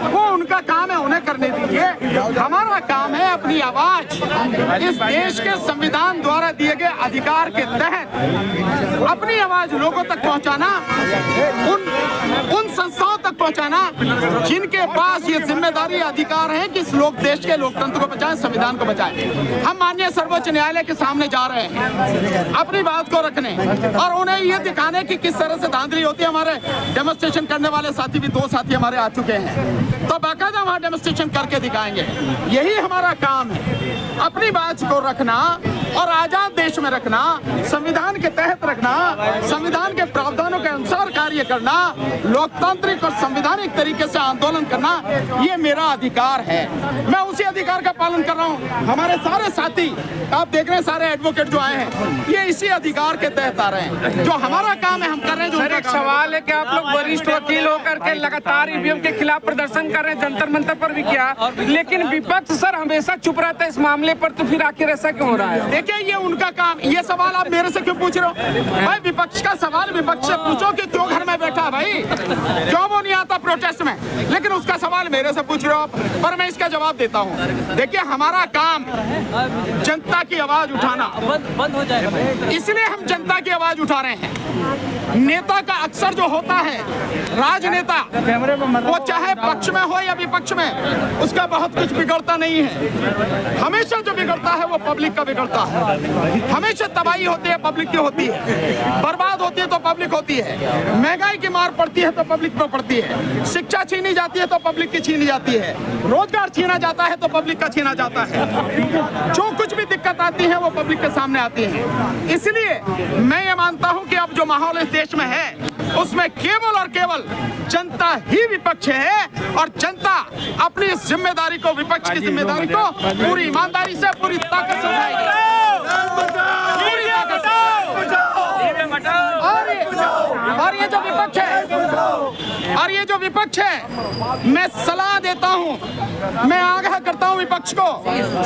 वो उनका काम है, उन्हें करने दीजिए। हमारा काम है अपनी आवाज इस देश के संविधान द्वारा दिए गए अधिकार के तहत अपनी आवाज लोगों तक पहुंचाना, उन संस्थाओं तक पहुंचाना जिनके पास ये जिम्मेदारी अधिकार है कि इस देश के लोकतंत्र को बचाएं, संविधान को बचाएं। हम माननीय सर्वोच्च न्यायालय के सामने जा रहे हैं अपनी बात को रखने और उन्हें ये दिखाने की किस तरह से धांधली होती है। हमारे डेमोन्स्ट्रेशन करने वाले साथी भी 2 साथी हमारे आ चुके हैं, तो बाकायदा वहां डेमोन्स्ट्रेशन करके दिखाएंगे। यही हमारा काम है, अपनी बात को रखना और आजाद देश में रखना, संविधान के तहत रखना, संविधान के प्रावधानों के अनुसार कार्य करना, लोकतांत्रिक और संवैधानिक तरीके से आंदोलन करना, ये मेरा अधिकार है। मैं उसी अधिकार का पालन कर रहा हूँ। हमारे सारे साथी आप देख रहे हैं, सारे एडवोकेट जो आए हैं ये इसी अधिकार के तहत आ रहे हैं। जो हमारा काम है हम कर रहे हैं। सर, एक सवाल है कि आप लोग वरिष्ठ वकील होकर के लगातार ईवीएम के खिलाफ प्रदर्शन कर रहे हैं, जंतर मंतर पर भी किया, लेकिन विपक्ष सर हमेशा चुप रहता है इस मामले पर, तो फिर आखिर ऐसा क्यों हो रहा है? देखिए, ये उनका काम। ये सवाल आप मेरे से क्यों पूछ रहे हो भाई? विपक्ष का सवाल विपक्ष से पूछो कि क्यों घर में बैठा है भाई, क्यों वो नहीं आता प्रोटेस्ट में, लेकिन उसका सवाल मेरे से पूछ रहे हो आप। पर मैं इसका जवाब देता हूँ। देखिए, हमारा काम जनता की आवाज उठाना, बंद हो जाएगा, इसलिए हम जनता की आवाज उठा रहे हैं। नेता का अक्सर जो होता है, राजनेता, वो चाहे पक्ष में हो या विपक्ष में, उसका बहुत कुछ बिगड़ता नहीं है। हमेशा जो बिगड़ता है वो पब्लिक का बिगड़ता है। हमेशा तबाही होती है, पब्लिक की होती है। बर्बाद होती है तो पब्लिक होती है। महंगाई की मार पड़ती है तो पब्लिक पर पड़ती है। शिक्षा छीनी जाती है तो पब्लिक की छीनी जाती है। रोजगार छीना जाता है तो पब्लिक का छीना जाता है। जो कुछ भी दिक्कत आती है वो पब्लिक के सामने आती है। इसलिए मैं ये मानता हूँ कि अब जो माहौल इस देश में है उसमें केवल और केवल जनता ही विपक्ष है, और जनता अपनी इस जिम्मेदारी को, विपक्ष की जिम्मेदारी को पूरी ईमानदारी से, पूरी ताकत से उठाएगी। और ये जो विपक्ष है, और ये जो विपक्ष है, मैं सलाह देता हूँ, मैं आगाह करता हूँ विपक्ष को,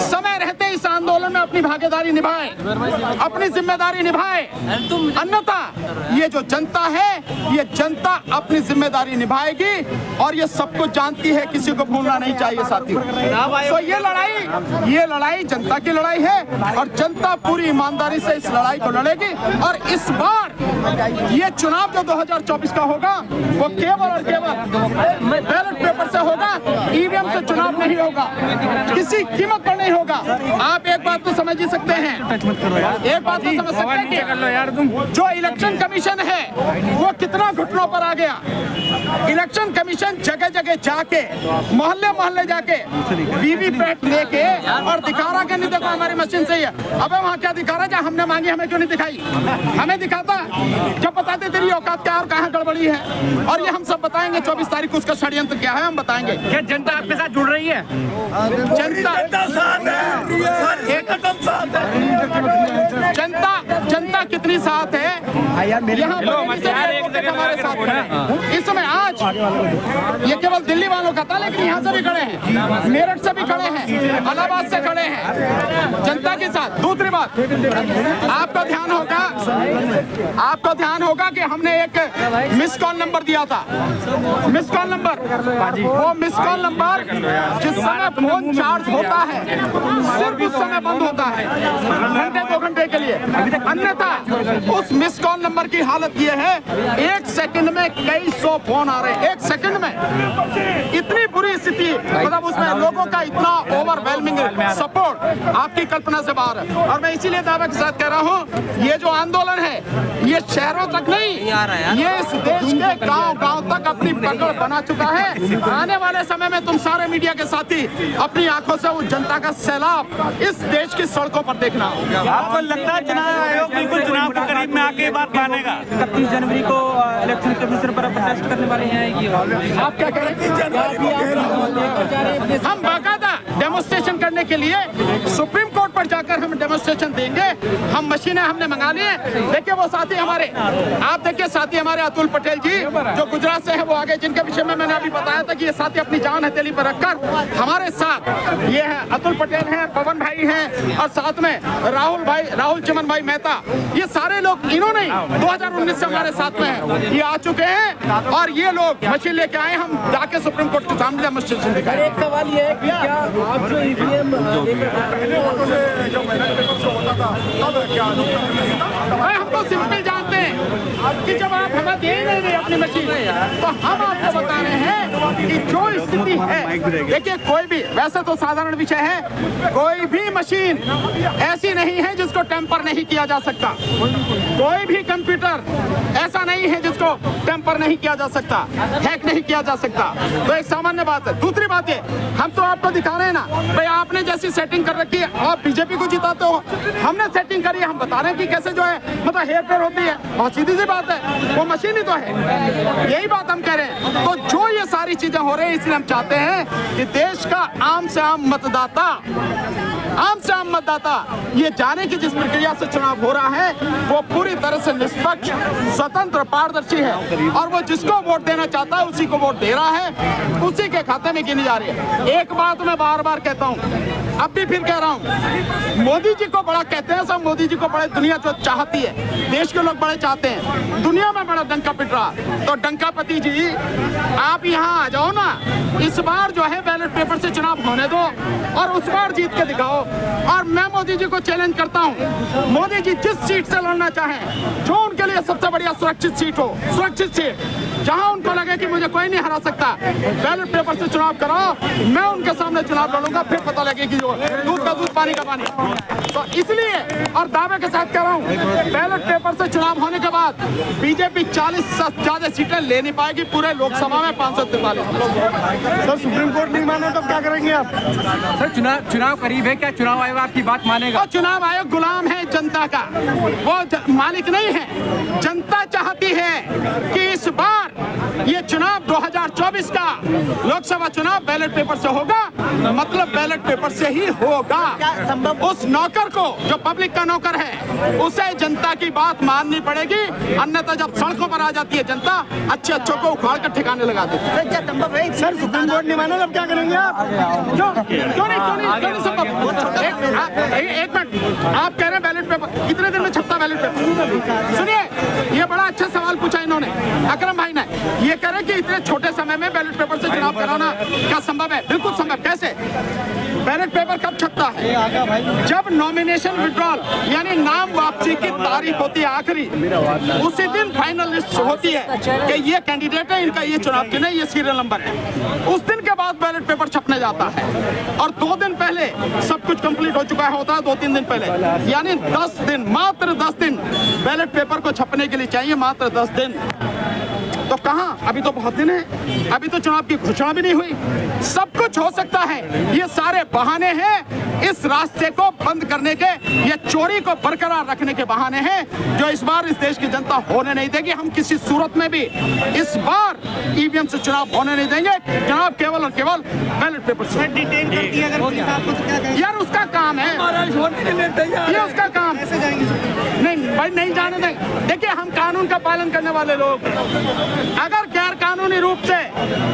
समय रहते इस आंदोलन में अपनी भागीदारी निभाए, अपनी जिम्मेदारी निभाए। अन्यथा ये जो जनता है, ये जनता अपनी जिम्मेदारी निभाएगी, और ये सब कुछ जानती है, किसी को भूलना नहीं चाहिए साथियों। तो ये लड़ाई जनता की लड़ाई है, और जनता पूरी ईमानदारी से इस लड़ाई को लड़ेगी। और इस बार ये चुनाव जो 2024 का होगा वो केवल और केवल बैलेट पेपर से होगा, ईवीएम से चुनाव नहीं होगा, किसी कीमत पर नहीं होगा। आप एक बात तो समझ ही सकते हैं, एक बात तो समझ सकते हैं कि जो इलेक्शन कमीशन है वो कितना घुटनों पर आ गया। इलेक्शन कमीशन जगह जगह जाके, मोहल्ले मोहल्ले जाके वीवीपैट लेके और दिखा रहा कि नहीं देखो हमारी मशीन सही है। अबे वहाँ क्या दिखा रहा, जहाँ हमने मांगी हमें क्यों नहीं दिखाई? हमें दिखाता, जब बताते तेरी औकात क्या और कहाँ गड़बड़ी है। और ये हम सब बताएंगे 24 तारीख को, उसका षड्यंत्र क्या है हम बताएंगे। क्या जनता आपके साथ जुड़ रही है? जनता कितनी साथ है यहाँ हमारे साथ खड़े इस समय। आज ये केवल दिल्ली वालों का था, लेकिन यहाँ से भी खड़े हैं, मेरठ से भी खड़े हैं, इलाहाबाद से खड़े हैं जनता के साथ। दूसरी बात, आपका ध्यान होगा कि हमने एक मिस कॉल नंबर दिया था। मिस कॉल नंबर, वो मिस कॉल नंबर जिस समय फोन चार्ज होता है सिर्फ उस समय बंद होता है, घंटे 2 घंटे के लिए। अन्यथा उस मिस कॉल नंबर की हालत ये है, 1 सेकंड में कई 100 फोन आ रहे हैं, 1 सेकंड में। इतनी बुरी स्थिति, मतलब उसमें लोगों का इतना ओवरवेलमिंग सपोर्ट आपकी कल्पना से बाहर है। और मैं इसीलिए दावे के साथ कह रहा हूँ, ये जो आंदोलन है ये शहरों तक नहीं, ये इस देश के गांव-गांव तक अपनी पकड़ बना चुका है। आने वाले समय में तुम सारे मीडिया के साथी अपनी आंखों से उस जनता का सैलाब इस देश की सड़कों पर देखना होगा। आपको लगता है चुनाव आयोग बिल्कुल चुनाव के करीब में आके बात मानेगा? 31 जनवरी को इलेक्शन कमीशन पर प्रोटेस्ट करने वाले हैं, आप क्या कह रहे हैं? हम बाकायदा डेमोन्स्ट्रेशन करने के लिए सुप्रीम कोर्ट पर पर जाकर हम डेमोन्स्ट्रेशन देंगे। हम मशीनें हमने मंगा ली है। देखिए वो साथी हमारे, आप देखिए साथी हमारे अतुल पटेल जी जो गुजरात से है, वो आगे जिनके विषय में मैंने अभी बताया था कि ये साथी अपनी जान हथेली पर रखकर हमारे साथ ये है। अतुल पटेल हैं, पवन भाई हैं और साथ में राहुल चिमन भाई मेहता, ये सारे लोग इन्होंने 2019 से हमारे साथ में है, ये आ चुके हैं और ये लोग मशीन लेके आए। हम जाके सुप्रीम कोर्ट के सामने डेमोन्स्ट्रेशन दिखाएंगे। एक सवाल ये है कि क्या आप जो ईवीएम हम तो सिंपल जानते हैं कि जब आप हमें दे नहीं रहे अपनी मशीन, तो हम आपको बता रहे हैं कि जो स्थिति है, देखिए कोई भी, वैसे तो साधारण विषय है, कोई भी मशीन ऐसी नहीं है जिसको टेम्पर नहीं किया जा सकता। कोई भी कंप्यूटर ऐसा नहीं है जिसको टेम्पर नहीं किया जा सकता, हैक नहीं किया जा सकता। तो एक सामान्य बात है। दूसरी बात है, हम तो आपको दिखा रहे हैं ना भाई, आपने जैसी सेटिंग कर रखी है, आप बीजेपी को जिताते हो, हमने सेटिंग करी है, हम बता रहे हैं कि कैसे जो है मतलब हेर फेर होती है। बहुत सीधी सी बात है, वो मशीन ही तो है, यही बात हम कह रहे हैं। तो जो ये सारी चीजें हो रही है, इसलिए हम चाहते हैं कि देश का आम से आम मतदाता ये जाने की जिस प्रक्रिया से चुनाव हो रहा है वो पूरी तरह से निष्पक्ष, स्वतंत्र, पारदर्शी है और वो जिसको वोट देना चाहता है उसी को वोट दे रहा है, उसी के खाते में गिनी जा रही है। एक बात मैं बार बार कहता हूँ, अब भी फिर कह रहा हूँ, मोदी जी को बड़ा कहते हैं सब, मोदी जी को बड़े दुनिया जो चाहती है, देश के लोग बड़े चाहते हैं, दुनिया में बड़ा डंका पिट रहा। तो डंकापति जी आप यहाँ आ जाओ ना, इस बार जो है बैलेट पेपर से चुनाव होने दो और उस बार जीत के दिखाओ। और मैं मोदी जी को चैलेंज करता हूँ, मोदी जी जिस सीट से लड़ना चाहें, जो उनके लिए सबसे बढ़िया सुरक्षित सीट हो, सुरक्षित सीट जहां उनको लगे कि मुझे कोई नहीं हरा सकता, बैलेट पेपर से चुनाव कराओ, मैं उनके सामने चुनाव लड़ूंगा, फिर पता लगे कि जो दूध का दूध पानी का पानी। तो इसलिए और दावे के साथ कह रहा हूँ, बैलेट पेपर से चुनाव होने के बाद बीजेपी 40 से ज्यादा सीटें ले नहीं पाएगी पूरे लोकसभा में 543। सर सुप्रीम कोर्ट नहीं माने तो क्या करेंगे आप? सर चुनाव करीब है, क्या चुनाव आयोग आपकी बात मानेगा? और चुनाव आयोग गुलाम है जनता का, वो मालिक नहीं है। जनता चाहती है कि इस बार ये चुनाव 2024 का लोकसभा चुनाव बैलेट पेपर से होगा, मतलब बैलेट पेपर से ही होगा। उस नौकर को, जो पब्लिक का नौकर है, उसे जनता की बात माननी पड़ेगी, अन्यथा जब सड़कों पर आ जाती है जनता, अच्छे अच्छों को उखाड़ कर ठिकाने लगा देती है। क्या संभव है? सर सुप्रीम कोर्ट नहीं माने तो क्या करेंगे आप? क्यों नहीं संभव? एक मिनट, आप कह रहे हैं बैलेट पेपर कितने दिन में छपता बैलेट पेपर? सुनिए, ये बड़ा अच्छा सवाल पूछा इन्होंने, अकरम भाई ने। ये कह रहे हैं कि इतने छोटे समय में बैलेट पेपर से चुनाव कराना क्या संभव है? बिल्कुल संभव। कैसे? बैलेट पेपर कब छपता है? जब नॉमिनेशन विड्रॉल यानी नाम वापसी की तारीख होती है आखिरी, उसी दिन फाइनल लिस्ट होती है कि ये कैंडिडेट है, इनका ये चुनाव चिन्ह है, ये सीरियल नंबर है। उस दिन के बाद बैलेट पेपर छपने जाता है और 2 दिन पहले सब कुछ कंप्लीट हो चुका होता है, 2-3 दिन पहले, यानी 10 दिन, मात्र 10 दिन बैलेट पेपर को छपने के लिए चाहिए, मात्र 10 दिन। तो कहाँ, अभी तो बहुत दिन है, अभी तो चुनाव की घोषणा भी नहीं हुई। सब कुछ हो सकता है, ये सारे बहाने हैं इस रास्ते को बंद करने के, ये चोरी को बरकरार रखने के बहाने हैं जो इस बार इस देश की जनता होने नहीं देगी। हम किसी सूरत में भी इस बार ईवीएम से चुनाव होने नहीं देंगे। चुनाव केवल और केवल बैलेट पेपर से। डिटेन करती है अगर पुलिस आपको तो क्या कहेंगे? यार उसका काम है, ये उसका काम। नहीं भाई, नहीं जाने देंगे। देखिए, हम कानून का पालन करने वाले लोग, अगर गैर कानूनी रूप से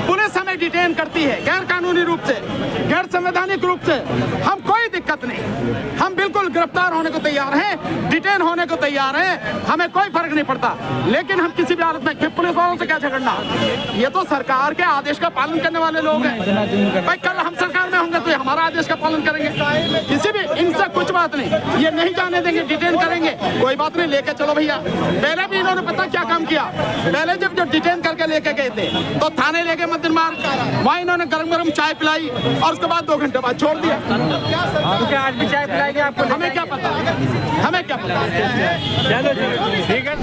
पुलिस हमें डिटेन करती है, गैर कानूनी रूप से, गैर संवैधानिक रूप से, हम कोई दिक्कत नहीं, हम बिल्कुल गिरफ्तार होने को तैयार हैं, डिटेन होने को तैयार हैं, हमें कोई फर्क नहीं पड़ता। लेकिन हम किसी भी हालत में पुलिस वालों से क्या झगड़ना? ये तो सरकार के आदेश का पालन करने वाले लोग हैं। भाई कल हम सरकार में होंगे तो हमारा आदेश का पालन करेंगे, किसी भी, इनसे कुछ बात नहीं, ये नहीं जाने देंगे, डिटेन करेंगे, कोई बात नहीं, लेके चलो भैया। पहले भी इन्होंने पता क्या काम किया, पहले जब जो डिटेन करके लेके गए थे तो थाने लेके मध्य मार्ग, वहाँ इन्होंने गरम चाय पिलाई और उसके बाद 2 घंटे बाद छोड़ दिया। क्या आज भी चाय पिलाएंगे आपको? हमें क्या पता, हमें क्या पता। चलो ठीक है।